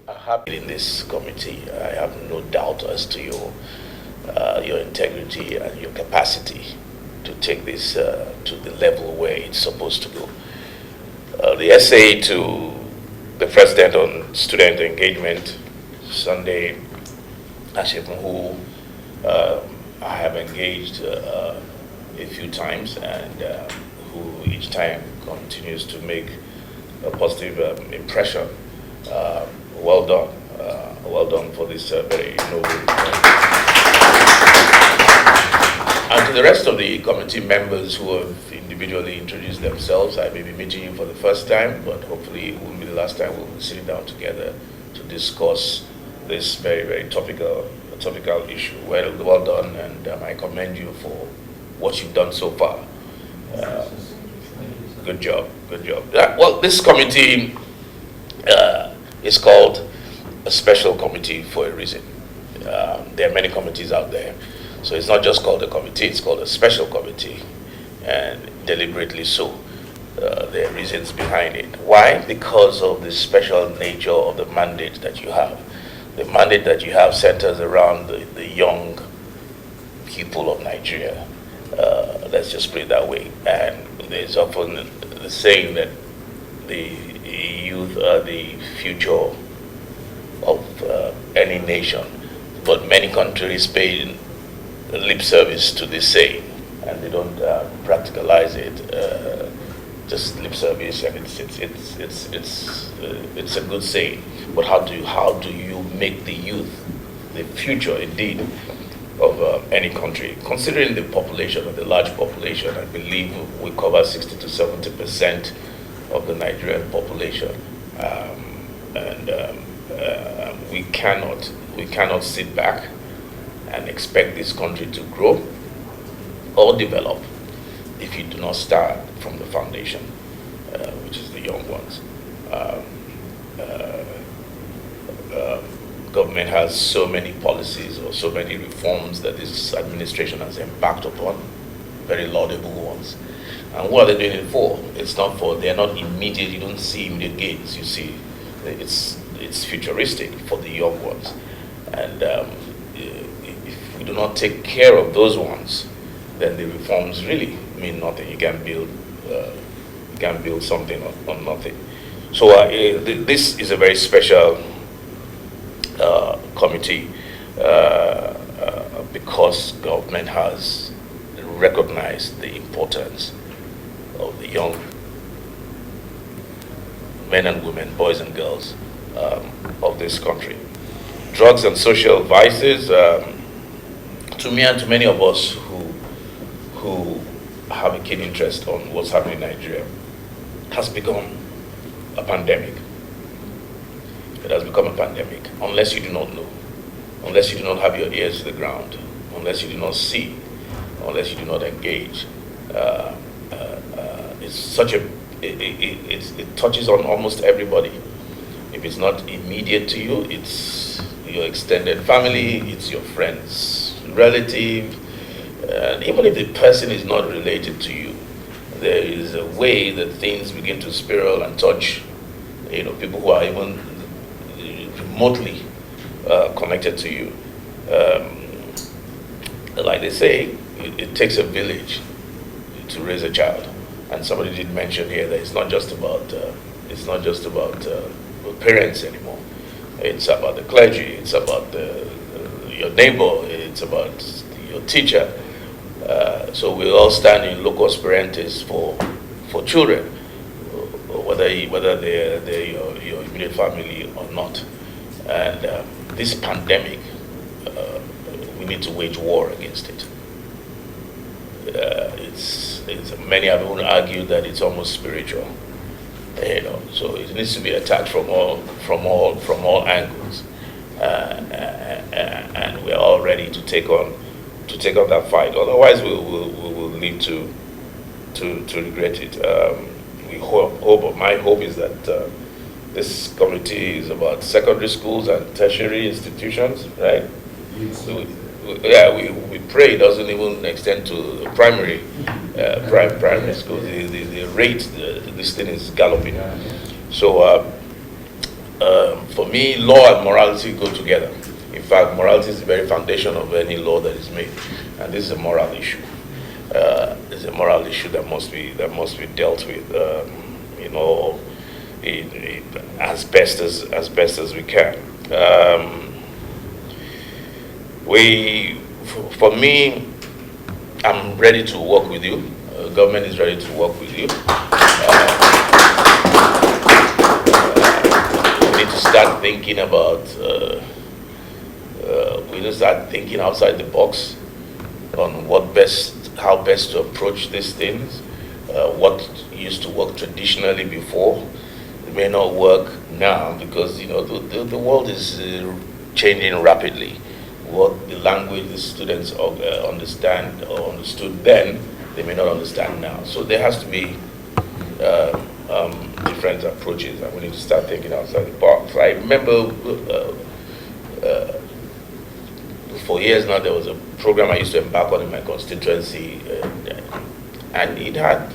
are happy in this committee. I have no doubt as to your integrity and your capacity to take this to the level where it's supposed to go. The essay to the President on student engagement, Sunday Ashifun, who I have engaged a few times, and who each time continues to make a positive impression. Well done. Well done for this very noble. And to the rest of the committee members who have individually introduced themselves, I may be meeting you for the first time, but hopefully it won't be the last time we'll be sitting down together to discuss this very, very topical issue. Well done, and I commend you for what you've done so far. Good job, good job. Well, this committee is called a special committee for a reason. There are many committees out there, so it's not just called a committee, it's called a special committee, and deliberately so. There are reasons behind it. Why? Because of the special nature of the mandate that you have. The mandate that you have centers around the young people of Nigeria. Let's just put it that way. And there's often the saying that the youth are the future of any nation, but many countries pay lip service to this saying, and they don't practicalize it. Just lip service, and it's a good saying. But how do you make the youth the future, indeed, of any country? Considering the population, of the large population, I believe we cover 60 to 70% of the Nigerian population, and we cannot sit back and expect this country to grow or develop if you do not start from the foundation, which is the young ones. Government has so many policies or so many reforms that this administration has embarked upon, very laudable ones. And what are they doing it for? It's not for, they're not immediate, you don't see immediate gains, you see, it's futuristic for the young ones. And if we do not take care of those ones, then the reforms really mean nothing. You can build something on nothing. So this is a very special committee because government has recognized the importance of the young men and women, boys and girls of this country. Drugs and social vices, to me and to many of us who have a keen interest on what's happening in Nigeria, has become a pandemic. It has become a pandemic, unless you do not know, unless you do not have your ears to the ground, unless you do not see, unless you do not engage. It's such it touches on almost everybody. If it's not immediate to you, it's your extended family, it's your friends, relative, and even if the person is not related to you, there is a way that things begin to spiral and touch, people who are even remotely connected to you. Like they say, it takes a village to raise a child, and somebody did mention here that it's not just about parents anymore. It's about the clergy. It's about your neighbor. It's about your teacher. So we all stand in locus parentis for children, whether they're your immediate family or not. And this pandemic, we need to wage war against it. Many have even argued that it's almost spiritual, so it needs to be attacked from all angles, and we're all ready to take on that fight. Otherwise, we will need to regret it. We hope. My hope is that this committee is about secondary schools and tertiary institutions, right? We pray it doesn't even extend to primary schools. The rate, this thing is galloping. So For me, law and morality go together. In fact, morality is the very foundation of any law that is made, and this is a moral issue. It's a moral issue that must be dealt with, as best as we can. For me, I'm ready to work with you. Government is ready to work with you. We need to start thinking about. We need to start thinking outside the box on how best to approach these things. What used to work traditionally before, it may not work now because the world is changing rapidly. What the language the students understand or understood then, they may not understand now. So there has to be different approaches, and we need to start thinking outside the box. I remember for years now there was a program I used to embark on in my constituency, and it had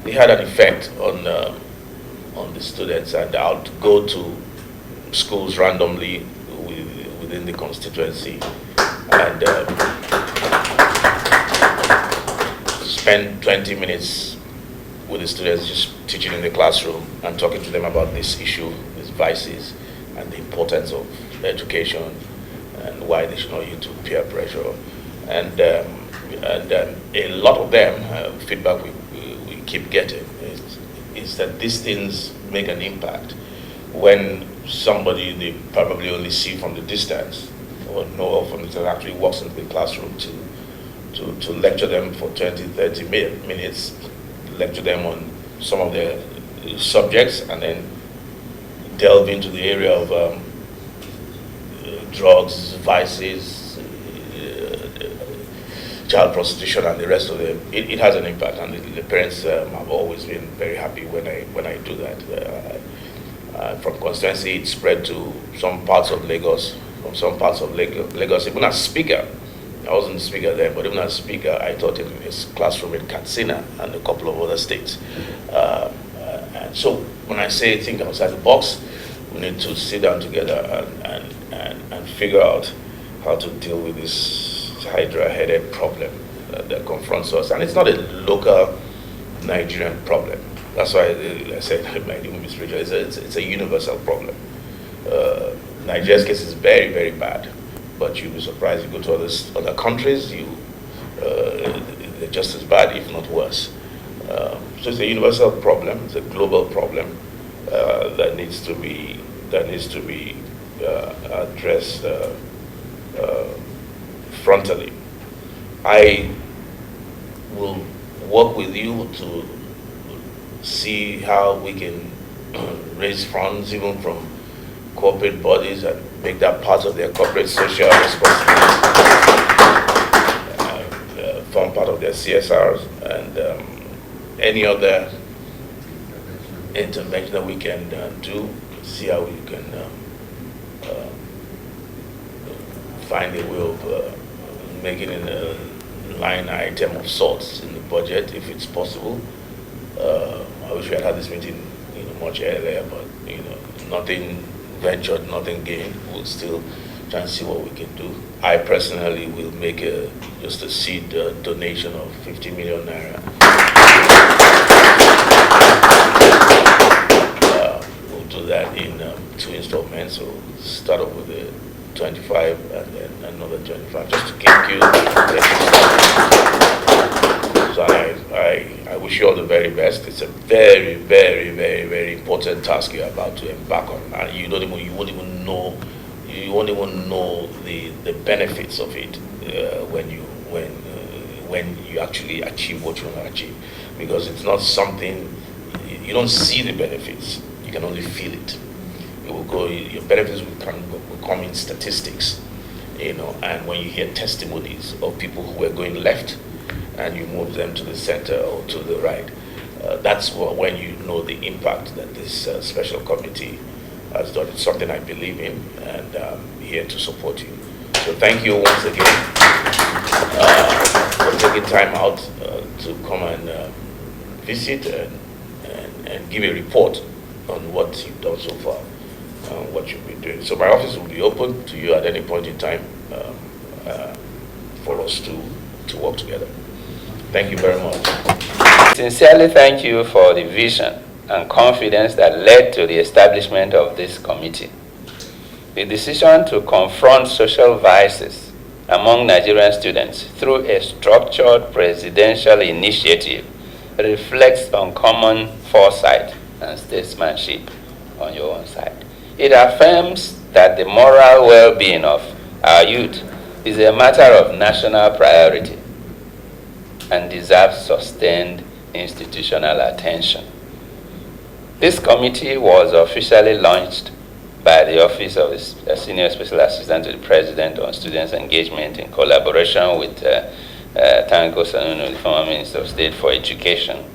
an effect on the students. And I would go to schools randomly within the constituency and spend 20 minutes with the students, just teaching in the classroom and talking to them about this issue, these vices, and the importance of education and why they should not yield to peer pressure. And a lot of them, feedback we keep getting is that these things make an impact when somebody they probably only see from the distance or know of from the distance actually walks into the classroom to lecture them for 20-30 minutes, lecture them on some of their subjects, and then delve into the area of drugs, vices, child prostitution, and the rest of them. It has an impact, and the parents have always been very happy when I do that. From constituency, it spread to some parts of Lagos. From some parts of Lagos, even as speaker, I wasn't speaker then, but even as speaker, I taught in this classroom in Katsina and a couple of other states. And so when I say think outside the box, we need to sit down together and figure out how to deal with this hydra-headed problem that confronts us. And it's not a local Nigerian problem. That's why I said it might even be spiritual. It's a universal problem. Nigeria's case is very, very bad, but you'll be surprised. You go to other countries, they're just as bad, if not worse. So it's a universal problem. It's a global problem that needs to be addressed frontally. I will work with you to see how we can raise funds even from corporate bodies and make that part of their corporate social responsibility, form part of their CSRs, and any other intervention that we can do, see how we can find a way of making it a line item of sorts in the budget if it's possible. I wish we had this meeting much earlier, but nothing ventured, nothing gained. We'll still try and see what we can do. I personally will make just a seed donation of 50 million naira. We'll do that in 2 installments. So we'll start off with the 25 and then another 25, just to keep you. So I wish you all the very best. It's a very, very, very, very important task you're about to embark on, and you won't even know the benefits of it when you actually achieve what you want to achieve, because it's not something you don't see the benefits. You can only feel it. It will go. Your benefits will come in statistics, and when you hear testimonies of people who were going left and you move them to the center or to the right, that's when you know the impact that this special committee has done. It's something I believe in, and I'm here to support you. So thank you once again for taking time out to come and visit and give a report on what you've done so far, what you've been doing. So my office will be open to you at any point in time for us to work together. Thank you very much. Sincerely thank you for the vision and confidence that led to the establishment of this committee. The decision to confront social vices among Nigerian students through a structured presidential initiative reflects uncommon foresight and statesmanship on your own side. It affirms that the moral well-being of our youth is a matter of national priority and deserves sustained institutional attention. This committee was officially launched by the Office of the Senior Special Assistant to the President on Students' Engagement in collaboration with Tanko Sanunu, the former Minister of State for Education.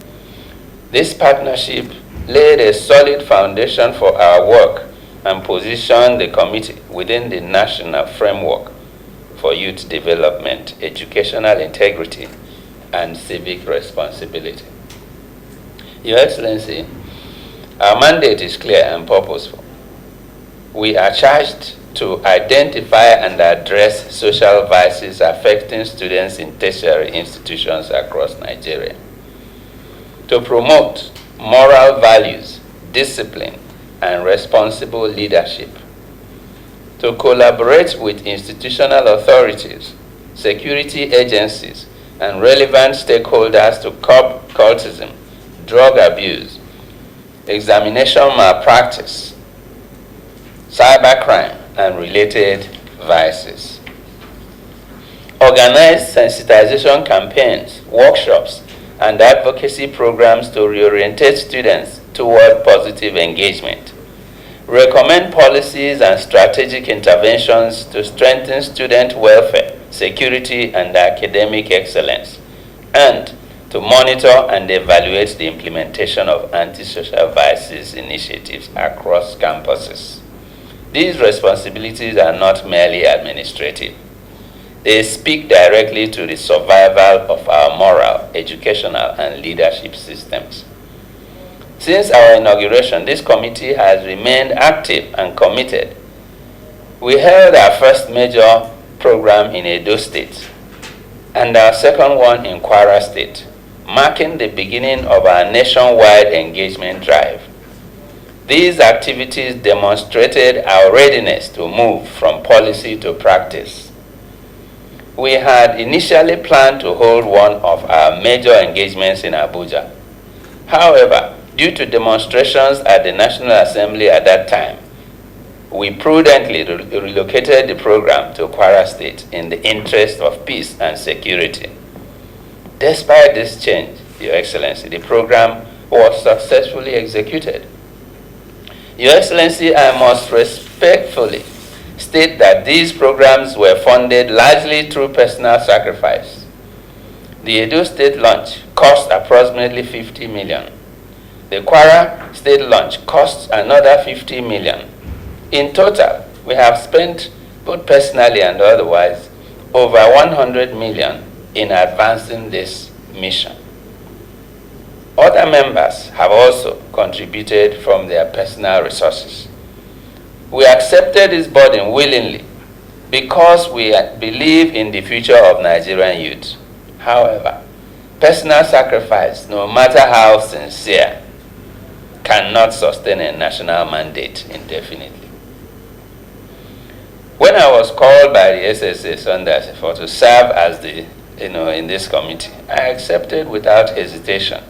This partnership laid a solid foundation for our work and positioned the committee within the national framework for youth development, educational integrity, and civic responsibility. Your Excellency, our mandate is clear and purposeful. We are charged to identify and address social vices affecting students in tertiary institutions across Nigeria, to promote moral values, discipline, and responsible leadership, to collaborate with institutional authorities, security agencies, and relevant stakeholders to curb cultism, drug abuse, examination malpractice, cybercrime, and related vices. Organize sensitization campaigns, workshops, and advocacy programs to reorientate students toward positive engagement. Recommend policies and strategic interventions to strengthen student welfare, security, and academic excellence, and to monitor and evaluate the implementation of anti-social vices initiatives across campuses. These responsibilities are not merely administrative. They speak directly to the survival of our moral, educational, and leadership systems. Since our inauguration, this committee has remained active and committed. We held our first major program in Edo State and our second one in Kwara State, marking the beginning of our nationwide engagement drive. These activities demonstrated our readiness to move from policy to practice. We had initially planned to hold one of our major engagements in Abuja. However, due to demonstrations at the National Assembly at that time, we prudently relocated the program to Kwara State in the interest of peace and security. Despite this change, Your Excellency, the program was successfully executed. Your Excellency, I must respectfully state that these programs were funded largely through personal sacrifice. The Edo State launch cost approximately 50 million. The Kwara State launch cost another 50 million. In total, we have spent, both personally and otherwise, over 100 million in advancing this mission. Other members have also contributed from their personal resources. We accepted this burden willingly because we believe in the future of Nigerian youth. However, personal sacrifice, no matter how sincere, cannot sustain a national mandate indefinitely. When I was called by the SSA Sunday to serve as in this committee, I accepted without hesitation,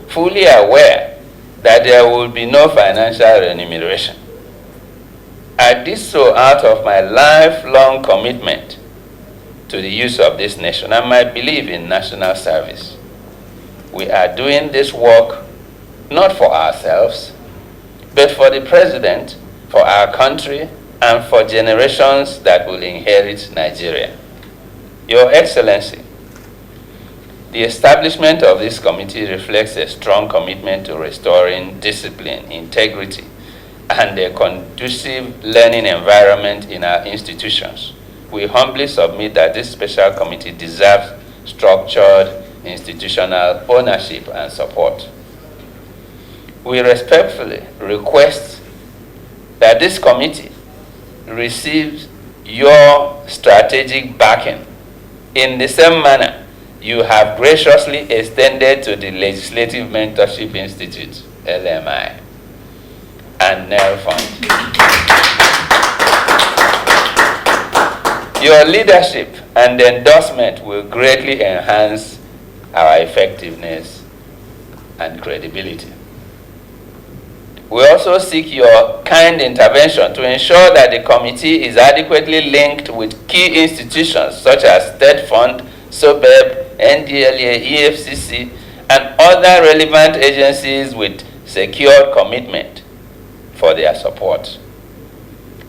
fully aware that there would be no financial remuneration. I did so out of my lifelong commitment to the use of this nation and my belief in national service. We are doing this work not for ourselves, but for the President, for our country, and for generations that will inherit Nigeria. Your Excellency, the establishment of this committee reflects a strong commitment to restoring discipline, integrity, and a conducive learning environment in our institutions. We humbly submit that this special committee deserves structured institutional ownership and support. we respectfully request that this committee receives your strategic backing in the same manner you have graciously extended to the Legislative Mentorship Institute, LMI, and NEL Fund. Your leadership and endorsement will greatly enhance our effectiveness and credibility. We also seek your kind intervention to ensure that the committee is adequately linked with key institutions such as State Fund, SOBEB, NDLA, EFCC, and other relevant agencies with secured commitment for their support.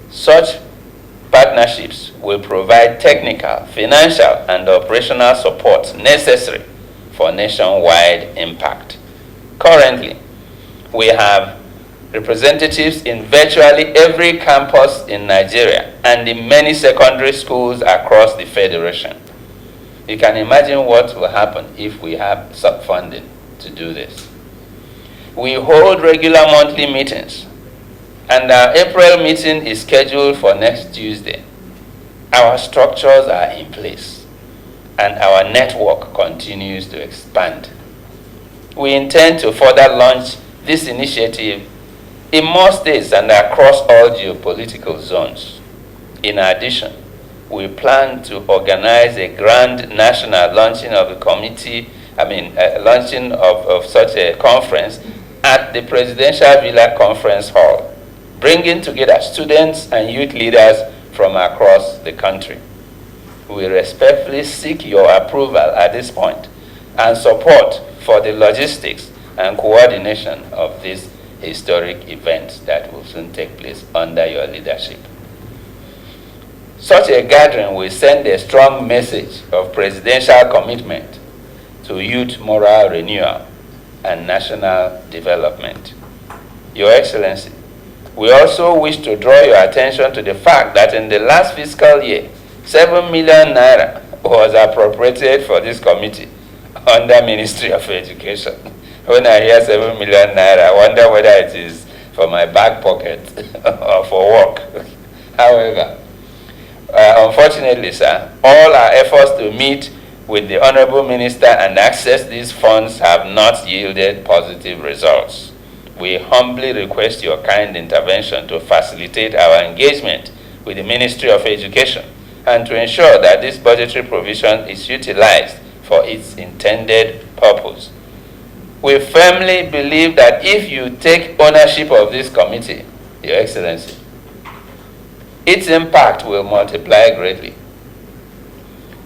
Such partnerships will provide technical, financial, and operational support necessary for nationwide impact. Currently, we have representatives in virtually every campus in Nigeria and in many secondary schools across the Federation. You can imagine what will happen if we have sub-funding to do this. We hold regular monthly meetings, and our April meeting is scheduled for next Tuesday. Our structures are in place, and our network continues to expand. We intend to further launch this initiative in more states and across all geopolitical zones. In addition, we plan to organize a grand national launching of the committee, launching of such a conference at the Presidential Villa Conference Hall, bringing together students and youth leaders from across the country. We respectfully seek your approval at this point and support for the logistics and coordination of this historic event that will soon take place under your leadership. Such a gathering will send a strong message of presidential commitment to youth moral renewal and national development. Your Excellency, we also wish to draw your attention to the fact that in the last fiscal year, 7 million naira was appropriated for this committee under Ministry of Education. When I hear 7 million naira, I wonder whether it is for my back pocket or for work. However, unfortunately, sir, all our efforts to meet with the Honorable Minister and access these funds have not yielded positive results. We humbly request your kind intervention to facilitate our engagement with the Ministry of Education and to ensure that this budgetary provision is utilized for its intended purpose. We firmly believe that if you take ownership of this committee, Your Excellency, its impact will multiply greatly.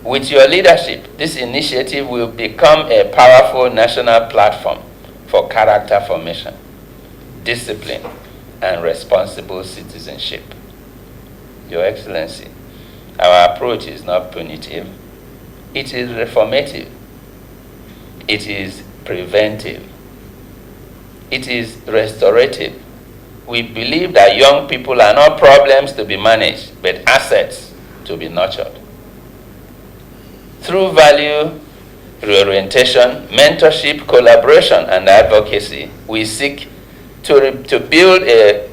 With your leadership, this initiative will become a powerful national platform for character formation, discipline, and responsible citizenship. Your Excellency, our approach is not punitive. It is reformative. It is preventive. It is restorative. We believe that young people are not problems to be managed, but assets to be nurtured. Through value reorientation, mentorship, collaboration, and advocacy, we seek to build a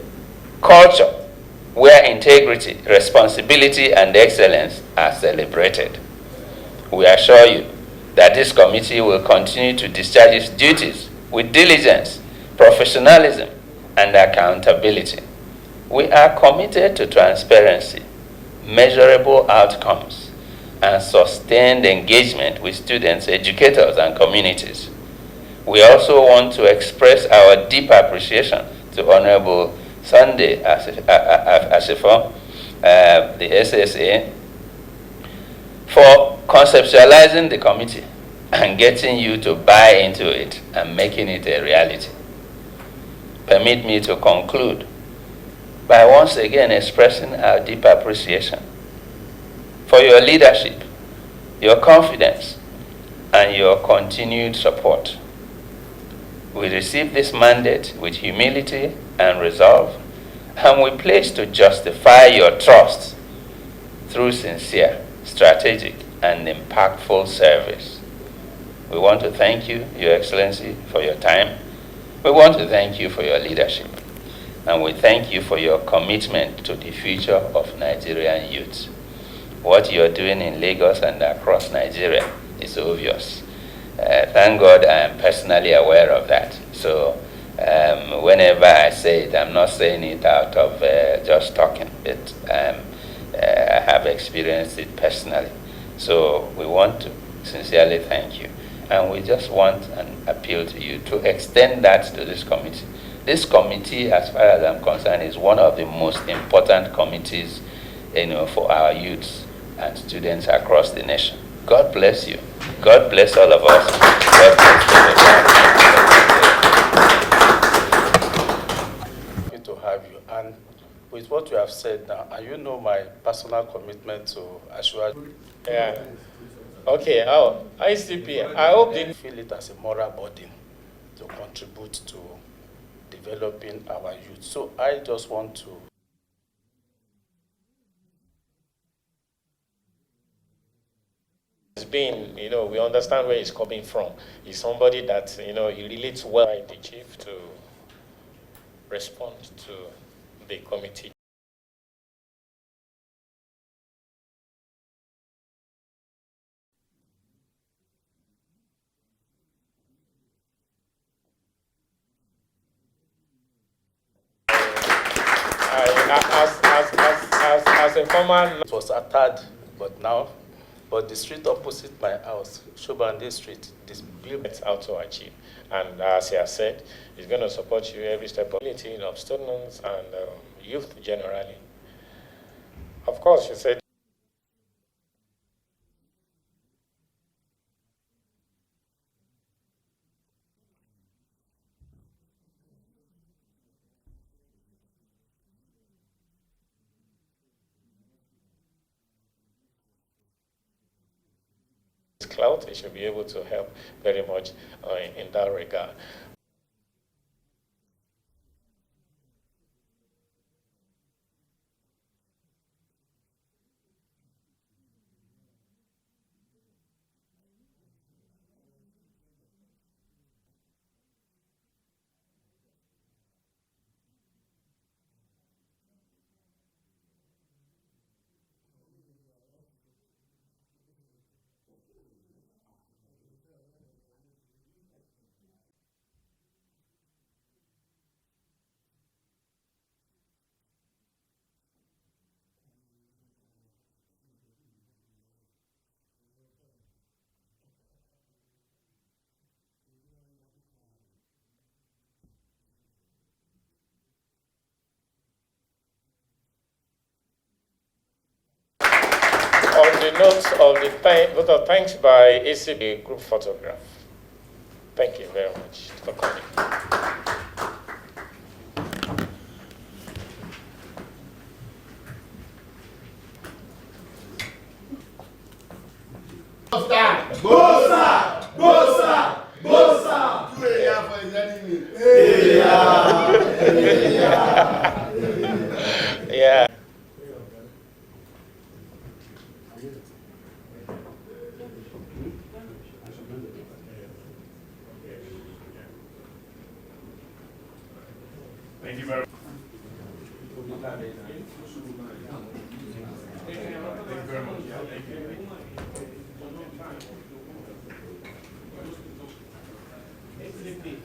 culture where integrity, responsibility, and excellence are celebrated. We assure you that this committee will continue to discharge its duties with diligence, professionalism, and accountability. We are committed to transparency, measurable outcomes, and sustained engagement with students, educators, and communities. We also want to express our deep appreciation to Honorable Sunday Ashifo, the SSA, for conceptualizing the committee and getting you to buy into it and making it a reality. Permit me to conclude by once again expressing our deep appreciation for your leadership, your confidence, and your continued support. We receive this mandate with humility and resolve, and we pledge to justify your trust through sincere, strategic, and impactful service. We want to thank you, Your Excellency, for your time. We want to thank you for your leadership, and we thank you for your commitment to the future of Nigerian youth. What you're doing in Lagos and across Nigeria is obvious. Thank God I am personally aware of that. So whenever I say it, I'm not saying it out of just talking, but I have experienced it personally. So we want to sincerely thank you. And we just want an appeal to you to extend that to this committee. This committee, as far as I'm concerned, is one of the most important committees, for our youths and students across the nation. God bless you. God bless all of us. God bless Good to have you. And with what you have said now, and you know my personal commitment to assure. Yeah. Okay. Oh, ICP. I hope they feel it as a moral burden to contribute to developing our youth. So I just want to. It's been, we understand where he's coming from. He's somebody that, he relates well with the chief to respond to the committee. As a former, It was attacked, but the street opposite my house, Shobande Street, this building it's out to achieve. And as he has said, he's going to support you every step of students and youth generally. Of course, you said clout, he should be able to help very much in that regard. On the notes of the vote of thanks by ACB group photograph. Thank you very much for coming. Bosa! Bosa! Bosa! Do it for his enemy. Yeah. Thank you very much. Thank you.